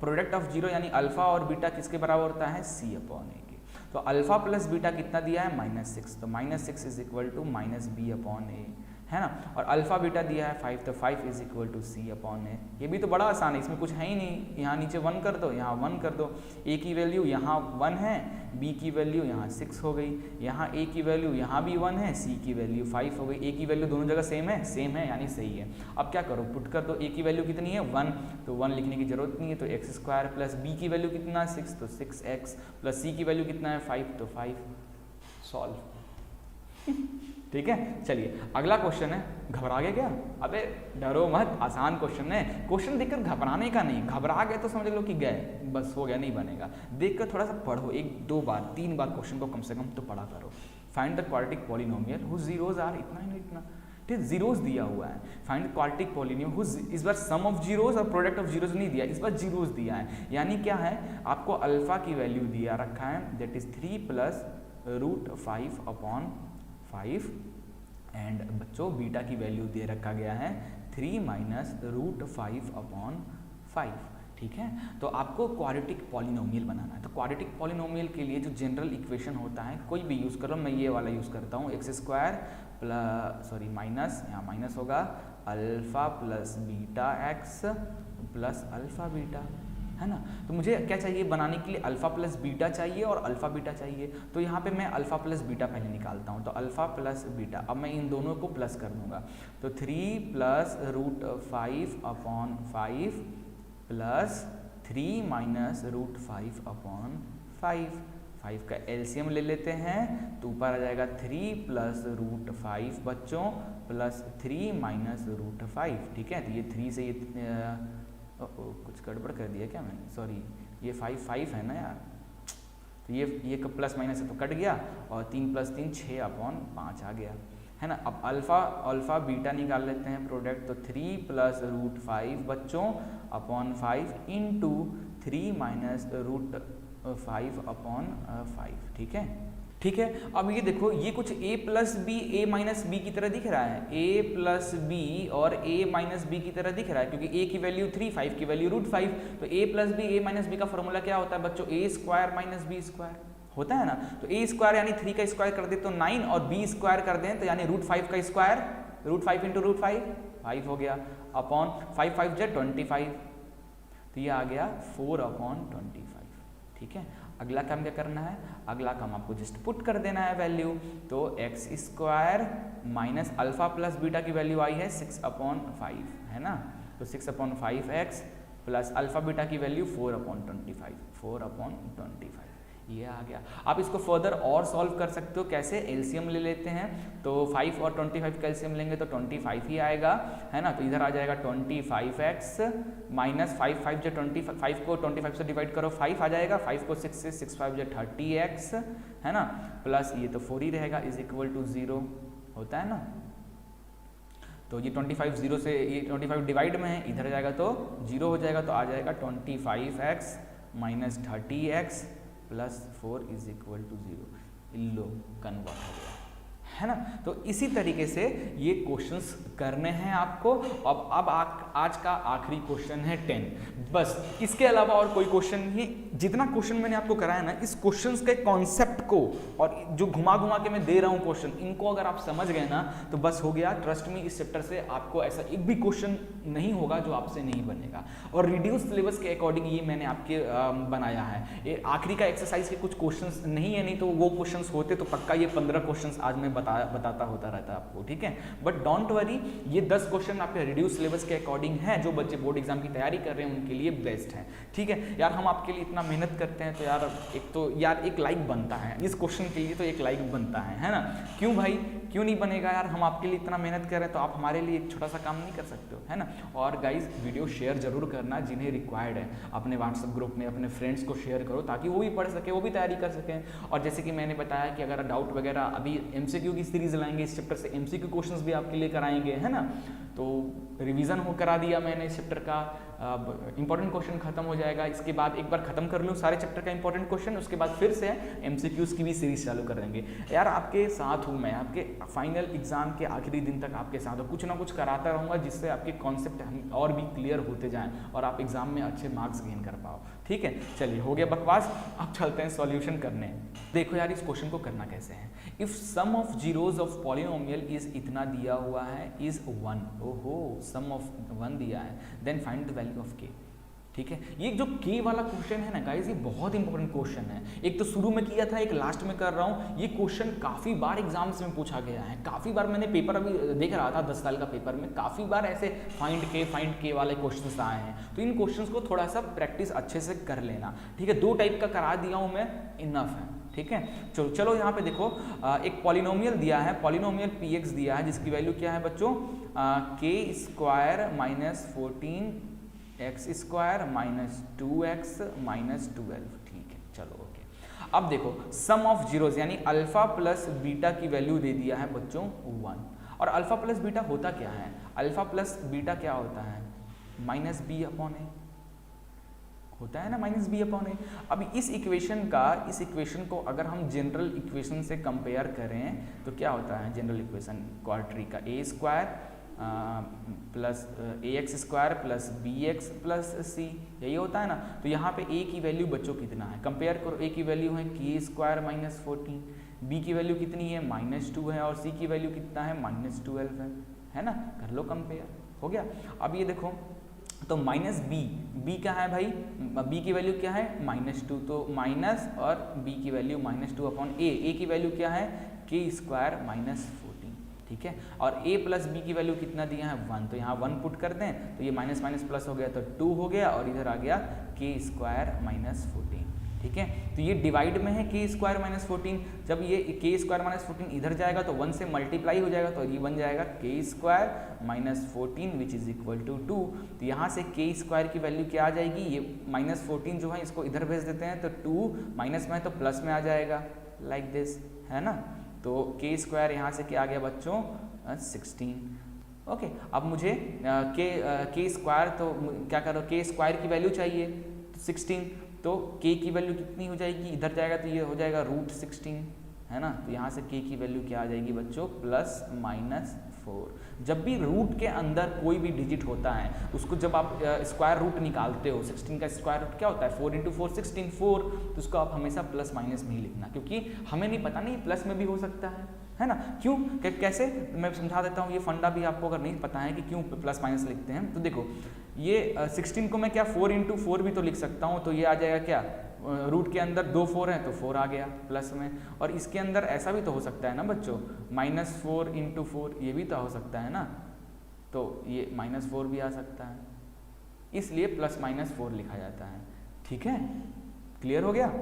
प्रोडक्ट ऑफ जीरो यानी अल्फा और बीटा किसके बराबर होता है, c/a के। तो अल्फा प्लस बीटा कितना दिया है, -6, तो -6 इज इक्वल टू -b/a, है ना। और अल्फा बीटा दिया है 5, तो 5 इज इक्वल टू c/a। ये भी तो बड़ा आसान है, इसमें कुछ है ही नहीं, यहाँ नीचे 1 कर दो, यहाँ 1 कर दो, a की वैल्यू यहाँ 1 है, b की वैल्यू यहाँ 6 हो गई, यहाँ a की वैल्यू यहाँ भी 1 है, c की वैल्यू 5 हो गई, a की वैल्यू दोनों जगह सेम है यानी सही है। अब क्या करो, पुट कर दो, a की वैल्यू कितनी है 1, तो 1 लिखने की जरूरत नहीं है, तो x² प्लस b की वैल्यू कितना 6, तो 6x प्लस c की वैल्यू कितना है 5, तो 5। सॉल्व ठीक है। चलिए अगला क्वेश्चन है, घबरा गए क्या? अबे डरो मत, आसान क्वेश्चन है, क्वेश्चन देखकर घबराने का नहीं, घबरा गए तो समझ लो कि गए, बस हो गया, नहीं बनेगा। देखकर थोड़ा सा पढ़ो, 1 2 बार 3 बार क्वेश्चन को कम से कम तो पढ़ा करो। Find the quadratic polynomial whose zeros are इतना ही इतना, ठीक है, जीरोस दिया हुआ है। फाइंड क्वाड्रेटिक पॉलिनोमियल हुज, इस बार सम ऑफ जीरोस और प्रोडक्ट ऑफ जीरोस नहीं दिया, इस बार जीरोस दिया है। यानी क्या है, आपको अल्फा की वैल्यू दिया रखा है, that is 3 plus root 5 upon 5, and बच्चों बीटा की वैल्यू दे रखा गया है 3 माइनस रूट 5 अपॉन 5, ठीक है। तो आपको क्वाड्रेटिक पॉलिनोमियल बनाना है। तो क्वाड्रेटिक पॉलिनोमियल के लिए जो जनरल इक्वेशन होता है, कोई भी यूज़ करो, मैं ये वाला यूज़ करता हूँ, x square plus sorry minus, यहाँ माइनस होगा alpha plus beta x plus alpha beta, है ना। तो मुझे क्या चाहिए बनाने के लिए, अल्फा प्लस बीटा चाहिए और अल्फा बीटा चाहिए। तो यहाँ पे मैं अल्फा प्लस बीटा पहले निकालता हूँ। तो अल्फा प्लस बीटा, अब मैं इन दोनों को प्लस कर दूंगा। तो 3 plus root 5 upon 5 plus 3 minus root 5 upon 5 का एलसीएम ले लेते हैं, तो ऊपर आ जाएगा 3 प्लस रूट 5 बच्चों प्लस 3 माइनस रूट 5, ठीक है। तो ये 3 से ये कुछ गड़बड़ कर दिया क्या मैंने, सॉरी, ये 5 है ना यार, तो ये प्लस माइनस है तो कट गया, और 3 प्लस 3 6 अपॉन 5 आ गया, है ना। अब अल्फा बीटा निकाल लेते हैं प्रोडक्ट, तो 3 प्लस रूट 5 बच्चों upon 5 into 3 minus root 5 upon 5, ठीक है, ठीक है। अब ये देखो, ये कुछ a plus b a minus b की तरह दिख रहा है, a प्लस बी और a माइनस बी की तरह दिख रहा है, क्योंकि a की वैल्यू 3, 5 की वैल्यू रूट 5, तो a plus b a minus b का फॉर्मूला क्या होता है बच्चों, a square minus b square होता है ना। तो a स्क्वायर यानी 3 का स्क्वायर कर दे तो 9, और b स्क्वायर कर दें तो यानी रूट 5 का स्क्वायर, रूट 5 इंटू रूट 5 हो गया, अपॉन 5 5 जो 25, तो ये आ गया 4 अपॉन 25, ठीक है। अगला काम क्या करना है, अगला काम आपको जस्ट पुट कर देना है वैल्यू, तो x square minus alpha plus beta की वैल्यू आई है 6 अपॉन 5, है ना। तो 6 upon 5 x plus alpha beta की वैल्यू 4 अपॉन 25, ये आ गया। आप इसको फर्दर और सॉल्व कर सकते हो, कैसे, एलसीएम ले लेते हैं, तो 5 और 25 का एलसीएम लेंगे तो 25 ही आएगा, है ना। तो इधर आ जाएगा 25x माइनस 5 जो 25 को 25 से डिवाइड करो 5 आ जाएगा, 5 को 6 से 6 5 जो 30x, है ना, प्लस ये तो 4 ही रहेगा, इज इक्वल टू 0 होता है ना। तो ये 25 0 से, ये 25 डिवाइड में है, इधर जाएगा तो 0 हो जाएगा, तो आ जाएगा 25x minus 30x plus 4 is equal to 0, लो कन्वर्ट हो गया, है ना। तो इसी तरीके से ये क्वेश्चंस करने हैं आपको। अब आज का आखिरी क्वेश्चन है 10, बस इसके अलावा और कोई क्वेश्चन नहीं। जितना क्वेश्चन मैंने आपको कराया ना, इस क्वेश्चंस के कॉन्सेप्ट को और जो घुमा के मैं दे रहा हूँ क्वेश्चन, इनको अगर आप समझ गए ना तो बस हो गया। ट्रस्ट मी, इस चैप्टर से आपको ऐसा एक भी क्वेश्चन नहीं होगा जो आपसे नहीं बनेगा, और रिड्यूस सिलेबस के अकॉर्डिंग ये मैंने आपके बनाया है। ये आखिरी का एक्सरसाइज के कुछ क्वेश्चंस नहीं है, नहीं तो वो क्वेश्चंस होते तो पक्का ये 15 क्वेश्चंस आज मैं बताता होता रहता आपको, ठीक है। बट डोंट वरी, ये 10 क्वेश्चन आपके रिड्यूस सिलेबस के अकॉर्डिंग है, जो बच्चे बोर्ड एग्जाम की तैयारी कर रहे हैं उनके लिए बेस्ट है, ठीक है। यार हम आपके लिए इतना मेहनत करते हैं, तो यार एक लाइक बनता है, इस क्वेश्चन के लिए तो एक लाइक बनता है ना। क्यों भाई, क्यों नहीं बनेगा यार, हम आपके लिए इतना मेहनत कर रहे हैं, तो आप हमारे लिए एक छोटा सा काम नहीं कर सकते हो, है ना। और गाइज वीडियो शेयर जरूर करना, जिन्हें रिक्वायर्ड है अपने व्हाट्सएप ग्रुप में अपने फ्रेंड्स को शेयर करो, ताकि वो भी पढ़ सके, वो भी तैयारी कर सकें। और जैसे कि मैंने बताया कि अगर डाउट वगैरह, अभी एमसीक्यू की सीरीज लाएंगे, इस चैप्टर से एमसीक्यू क्वेश्चंस भी आपके लिए कराएंगे, है ना। तो रिवीजन हो करा दिया मैंने इस चैप्टर का, इंपॉर्टेंट क्वेश्चन खत्म हो जाएगा। इसके बाद एक बार खत्म कर लूँ सारे चैप्टर का इंपॉर्टेंट क्वेश्चन, उसके बाद फिर से एमसीक्यूज की भी सीरीज चालू कर देंगे। यार आपके साथ हूँ मैं, आपके फाइनल एग्जाम के आखिरी दिन तक आपके साथ हूँ, कुछ ना कुछ कराता रहूँगा, जिससे आपके कॉन्सेप्ट और भी क्लियर होते जाएं और आप एग्जाम में अच्छे मार्क्स गेन कर पाओ, ठीक है। चलिए, हो गया बकवास, अब चलते हैं सॉल्यूशन करने। देखो यार, इस क्वेश्चन को करना कैसे है। If sum of zeros of polynomial is इतना दिया हुआ है, इज 1, ओहो सम ऑफ 1 दिया है, then find the value of k, ठीक है। ये जो k वाला क्वेश्चन है ना गाइस, ये बहुत इंपॉर्टेंट क्वेश्चन है। एक तो शुरू में किया था, एक लास्ट में कर रहा हूँ। ये क्वेश्चन काफी बार एग्जाम्स में पूछा गया है, काफी बार मैंने पेपर अभी देख रहा था 10 साल का पेपर में, काफी बार ऐसे फाइंड के वाले क्वेश्चंस आए हैं। तो इन क्वेश्चंस को थोड़ा सा प्रैक्टिस अच्छे से कर लेना, ठीक है। 2 टाइप का करा दिया हूँ मैं, इनफ है, ठीक है। चलो यहाँ पे देखो, एक पॉलिनोमियल दिया है, पॉलिनोमियल px दिया है, जिसकी वैल्यू क्या है बच्चों, k square minus 14x square minus 2x minus 12, ठीक है। चलो ओके, अब देखो सम ऑफ जीरोज यानी अल्फा प्लस बीटा की वैल्यू दे दिया है बच्चों 1। और अल्फा प्लस बीटा होता क्या है, अल्फा प्लस बीटा क्या होता है, माइनस बी अपॉन ए होता है ना, माइनस बी अपॉन ए। अब इस इक्वेशन को अगर हम जनरल इक्वेशन से कंपेयर करें तो क्या होता है जनरल इक्वेशन, क्वाड्री का a square plus a x square plus b x plus c, यही होता है ना। तो यहाँ पे ए की वैल्यू बच्चों कितना है, कंपेयर करो, ए की वैल्यू है के स्क्वायर माइनस 14, बी की वैल्यू कितनी है -2 है, और सी की वैल्यू कितना है -12 है ना, कर लो कंपेयर, हो गया। अब ये देखो तो माइनस बी क्या है भाई, बी की वैल्यू क्या है -2, तो माइनस और बी की वैल्यू -2 अपॉन ए की वैल्यू क्या है के स्क्वायर -14, ठीक है। और a प्लस बी की वैल्यू कितना दिया है 1, तो यहाँ 1 पुट कर दें तो ये माइनस माइनस प्लस हो गया तो 2 हो गया, और इधर आ गया के स्क्वायर -14, ठीक है। तो ये डिवाइड में है के स्क्वायर -14, जब ये के स्क्वायर -14 इधर जाएगा तो 1 से मल्टीप्लाई हो जाएगा, तो ये बन जाएगा k square -14 which is equal to 2। तो यहाँ से के स्क्वायर की वैल्यू क्या आ जाएगी, ये -14 जो है इसको इधर भेज देते हैं तो 2 माइनस में है तो प्लस में आ जाएगा, लाइक दिस, है ना। तो के स्क्वायर यहाँ से क्या आ गया बच्चों 16। ओके, अब मुझे के स्क्वायर, तो क्या करो, के स्क्वायर की वैल्यू चाहिए तो 16, तो k की वैल्यू कितनी हो जाएगी, इधर जाएगा तो ये हो जाएगा √16, है ना। तो यहाँ से k की वैल्यू क्या आ जाएगी बच्चों +-4। जब भी रूट के अंदर कोई भी डिजिट होता है उसको जब आप स्क्वायर रूट निकालते हो, 16 का स्क्वायर रूट क्या होता है 4 × 4 16 4, तो उसको आप हमेशा प्लस माइनस में ही लिखना, क्योंकि हमें नहीं पता नहीं प्लस में भी हो सकता है ना। क्यों, कैसे, मैं समझा देता हूँ, ये फंडा भी आपको अगर नहीं पता है कि क्यों प्लस माइनस लिखते हैं, तो देखो ये 16 को मैं क्या 4 × 4 भी तो लिख सकता हूँ, तो ये आ जाएगा क्या, रूट के अंदर 2 4 हैं तो 4 आ गया प्लस में, और इसके अंदर ऐसा भी तो हो सकता है ना बच्चों, -4 × 4, ये भी तो हो सकता है ना, तो ये -4 भी आ सकता है, इसलिए +-4 लिखा जाता है, ठीक है, क्लियर हो गया।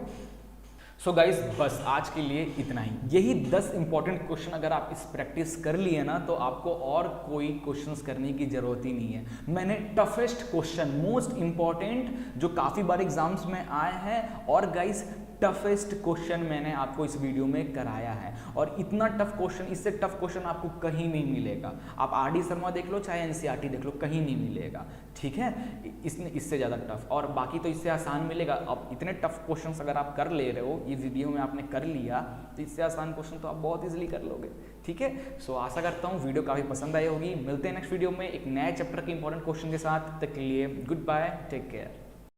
सो गाइज बस आज के लिए इतना ही, यही 10 इंपॉर्टेंट क्वेश्चन अगर आप इस प्रैक्टिस कर लिए ना तो आपको और कोई क्वेश्चंस करने की जरूरत ही नहीं है। मैंने टफेस्ट क्वेश्चन, मोस्ट इंपॉर्टेंट, जो काफ़ी बार एग्जाम्स में आए हैं, और गाइज टफेस्ट क्वेश्चन मैंने आपको इस वीडियो में कराया है, और इतना टफ क्वेश्चन, इससे टफ क्वेश्चन आपको कहीं नहीं मिलेगा। आप RD शर्मा देख लो चाहे NCERT देख लो, कहीं नहीं मिलेगा, ठीक है, इससे ज़्यादा टफ, और बाकी तो इससे आसान मिलेगा। अब इतने टफ क्वेश्चंस अगर आप कर ले रहे हो, ये वीडियो में आपने कर लिया, तो इससे आसान क्वेश्चन तो आप बहुत ईजिली कर लोगे, ठीक है। सो आशा करता हूँ वीडियो काफ़ी पसंद आई होगी। मिलते हैं नेक्स्ट वीडियो में एक नए चैप्टर के इंपॉर्टेंट क्वेश्चन के साथ, तक के लिए गुड बाय, टेक केयर।